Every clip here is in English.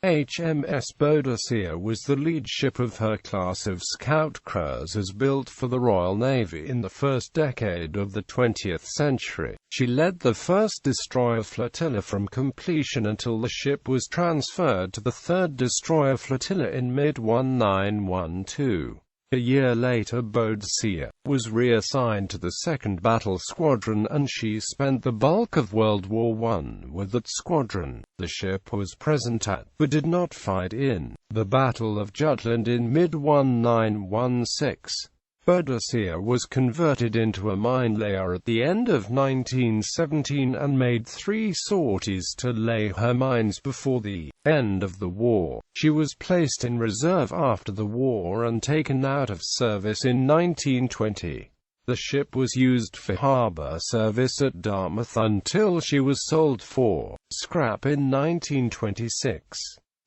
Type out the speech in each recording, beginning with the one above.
HMS Boadicea was the lead ship of her class of scout cruisers built for the Royal Navy in the first decade of the 20th century. She led the first Destroyer Flotilla from completion until the ship was transferred to the 3rd Destroyer Flotilla in mid-1912. A year later, Boadicea was reassigned to the 2nd Battle Squadron, and she spent the bulk of World War I with that squadron. The ship was present at, but did not fight in, the Battle of Jutland in mid-1916. Boadicea was converted into a mine layer at the end of 1917 and made 3 sorties to lay her mines before the end of the war. She was placed in reserve after the war and taken out of service in 1920. The ship was used for harbour service at Dartmouth until she was sold for scrap in 1926.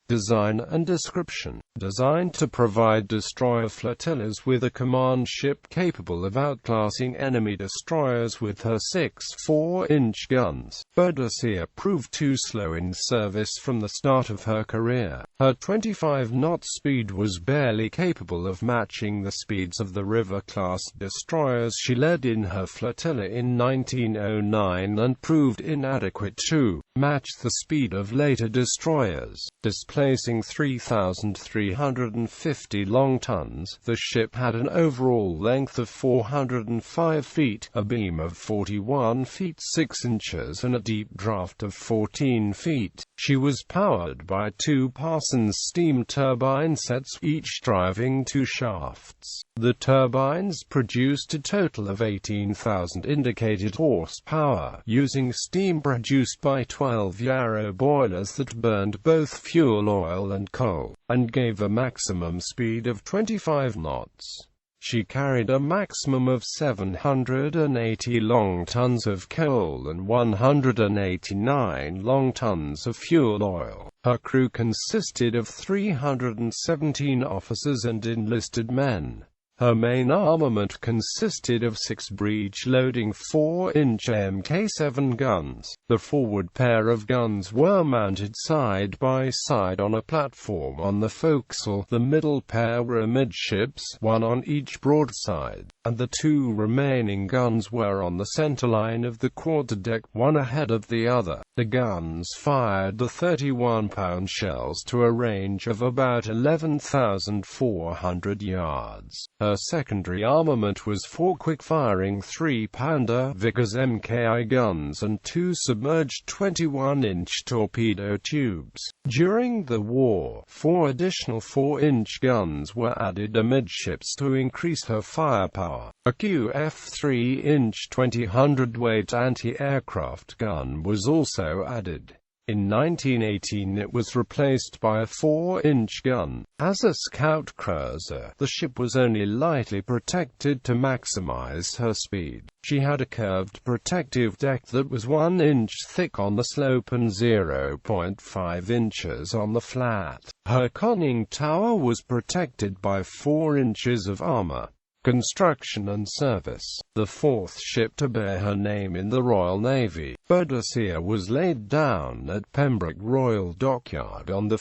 Design and description. Designed to provide destroyer flotillas with a command ship capable of outclassing enemy destroyers with her 6 4-inch guns, Boadicea proved too slow in service from the start of her career. Her 25-knot speed was barely capable of matching the speeds of the River-class destroyers she led in her flotilla in 1909 and proved inadequate to match the speed of later destroyers. Displacing 3,350 long tons, the ship had an overall length of 405 feet, a beam of 41 feet 6 inches and a deep draft of 14 feet. She was powered by 2 Parsons steam turbine sets, each driving 2 shafts. The turbines produced a total of 18,000 indicated horsepower, using steam produced by 12 Yarrow boilers that burned both fuel oil and coal, and gave a maximum speed of 25 knots. She carried a maximum of 780 long tons of coal and 189 long tons of fuel oil. Her crew consisted of 317 officers and enlisted men. Her main armament consisted of 6 breech-loading 4-inch Mk7 guns. The forward pair of guns were mounted side by side on a platform on the forecastle. The middle pair were amidships, 1 on each broadside, and the 2 remaining guns were on the centerline of the quarterdeck, one ahead of the other. The guns fired the 31-pound shells to a range of about 11,400 yards. Her secondary armament was 4 quick-firing 3-pounder Vickers Mki guns and 2 submerged 21-inch torpedo tubes. During the war, 4 additional 4-inch guns were added amidships to increase her firepower. A QF 3-inch 20-hundredweight anti-aircraft gun was also added. In 1918 it was replaced by a 4-inch gun. As a scout cruiser, the ship was only lightly protected to maximize her speed. She had a curved protective deck that was 1 inch thick on the slope and 0.5 inches on the flat. Her conning tower was protected by 4 inches of armor. Construction and service. The 4th ship to bear her name in the Royal Navy, Boadicea was laid down at Pembroke Royal Dockyard on 1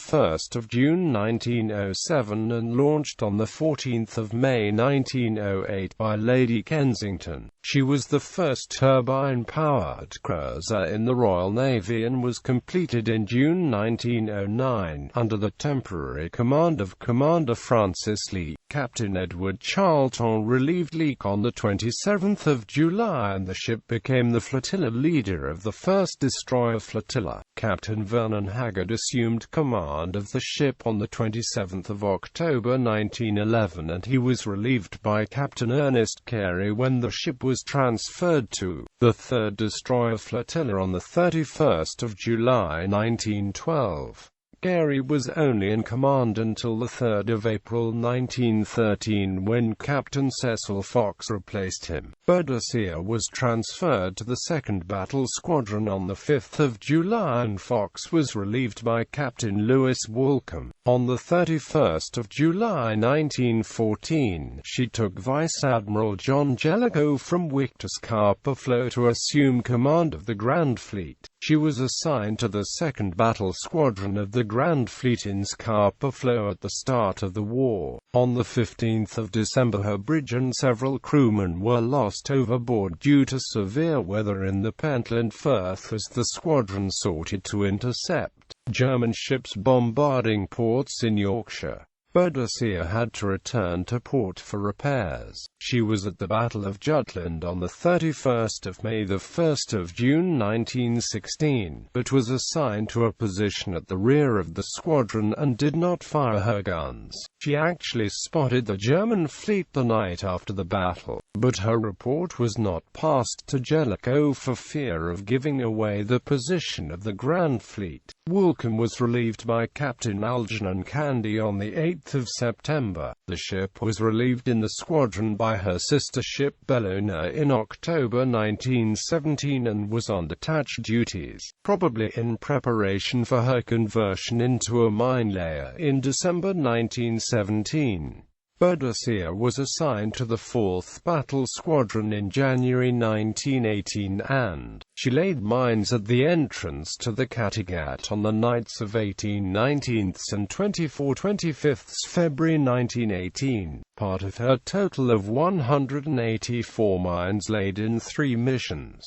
June 1907 and launched on 14 May 1908 by Lady Kensington. She was the first turbine-powered cruiser in the Royal Navy and was completed in June 1909, under the temporary command of Commander Francis Leake. Captain Edward Charlton relieved Leake on 27 July and the ship became the flotilla leader of the 1st Destroyer Flotilla. Captain Vernon Haggard assumed command of the ship on 27 October 1911 and he was relieved by Captain Ernest Carey when the ship was transferred to the 3rd Destroyer Flotilla on 31 July 1912. Carey was only in command until 3 April 1913 when Captain Cecil Fox replaced him. Boadicea was transferred to the 2nd Battle Squadron on 5 July and Fox was relieved by Captain Lewis Walcombe. On 31 July 1914, she took Vice Admiral John Jellicoe from Wictor's Carper Flow to assume command of the Grand Fleet. She was assigned to the 2nd Battle Squadron of the Grand Fleet in Scapa Flow at the start of the war. On the 15th of December, her bridge and several crewmen were lost overboard due to severe weather in the Pentland Firth as the squadron sought to intercept German ships bombarding ports in Yorkshire. Boadicea had to return to port for repairs. She was at the Battle of Jutland on the 31st of May, the 1st of June 1916, but was assigned to a position at the rear of the squadron and did not fire her guns. She actually spotted the German fleet the night after the battle, but her report was not passed to Jellicoe for fear of giving away the position of the Grand Fleet. Woolcombe was relieved by Captain Algernon Candy on the 8th of September. The ship was relieved in the squadron by her sister ship Bellona in October 1917 and was on detached duties, probably in preparation for her conversion into a mine layer in December 1917. Boadicea was assigned to the 4th Battle Squadron in January 1918 and she laid mines at the entrance to the Kattegat on the nights of 18/19 and 24/25 February 1918, part of her total of 184 mines laid in 3 missions.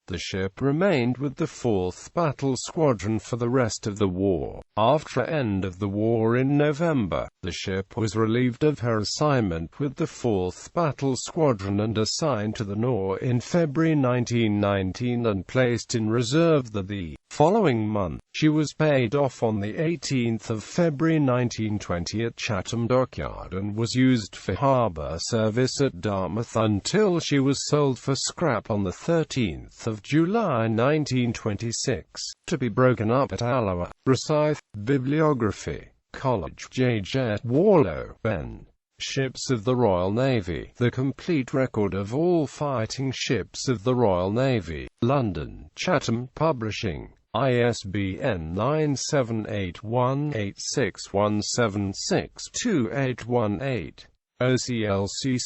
The ship remained with the 4th Battle Squadron for the rest of the war. After end of the war in November, the ship was relieved of her assignment with the 4th Battle Squadron and assigned to the Nore in February 1919 and placed in reserve the following month. She was paid off on the 18th of February 1920 at Chatham Dockyard and was used for harbour service at Dartmouth until she was sold for scrap on the 13th of July 1926, to be broken up at Alloa. Rosyth. Bibliography. College. J. J. Warlow, Ben. Ships of the Royal Navy. The complete record of all fighting ships of the Royal Navy. London, Chatham Publishing. ISBN 9781861762818. OCLC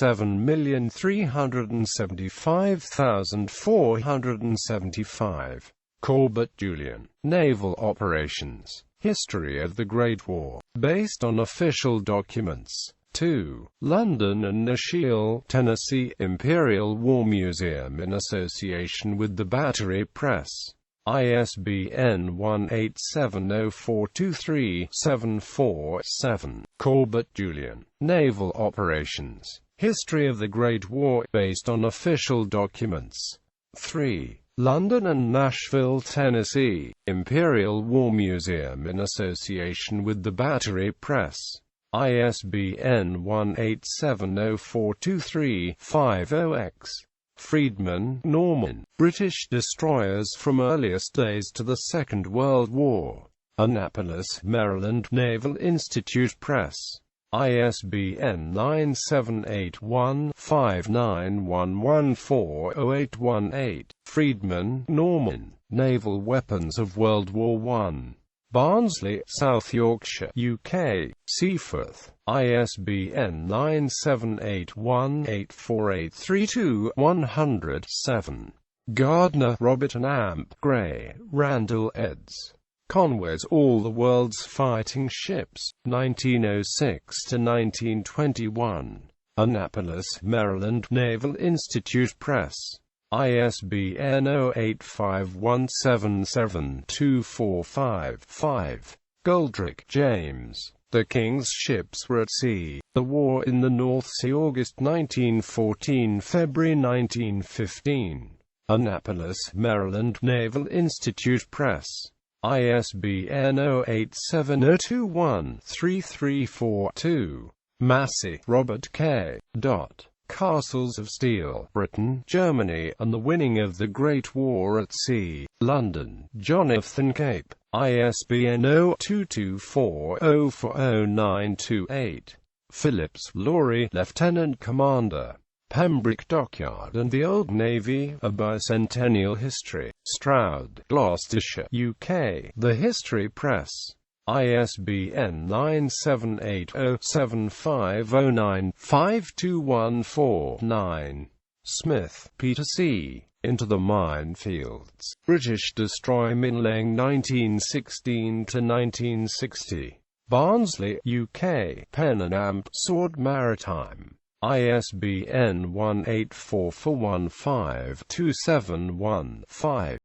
67,375,475. Corbett, Julian. Naval Operations. History of the Great War. Based on official documents. 2. London and Nashville, Tennessee. Imperial War Museum in association with the Battery Press. ISBN 1870423747. Corbett, Julian. Naval Operations. History of the Great War, based on official documents. 3. London and Nashville, Tennessee. Imperial War Museum in association with the Battery Press. ISBN 1870423500X. Friedman, Norman. British destroyers from earliest days to the Second World War. Annapolis, Maryland, Naval Institute Press. ISBN 9781591140818. Friedman, Norman. Naval Weapons of World War I. Barnsley, South Yorkshire, UK. Seaforth. ISBN 978184832-100-7. Gardner, Robert and Amp. Gray, Randall eds. Conway's All the World's Fighting Ships, 1906 to 1921. Annapolis, Maryland, Naval Institute Press. ISBN 0851772455-5. Goldrick, James. The King's Ships Were at Sea. The War in the North Sea, August 1914, February 1915. Annapolis, Maryland, Naval Institute Press. ISBN 0870213342. Massey, Robert K. Castles of Steel, Britain, Germany, and the Winning of the Great War at Sea. London, Jonathan Cape. ISBN 0224040928. Phillips, Laurie, Lieutenant Commander. Pembroke Dockyard and the Old Navy, A Bicentennial History. Stroud, Gloucestershire, UK. The History Press. ISBN 9780750952149. Smith, Peter C. into the minefields. British destroyer Minling 1916–1960. Barnsley, UK. Pen and Amp, Sword Maritime. ISBN 1844152715.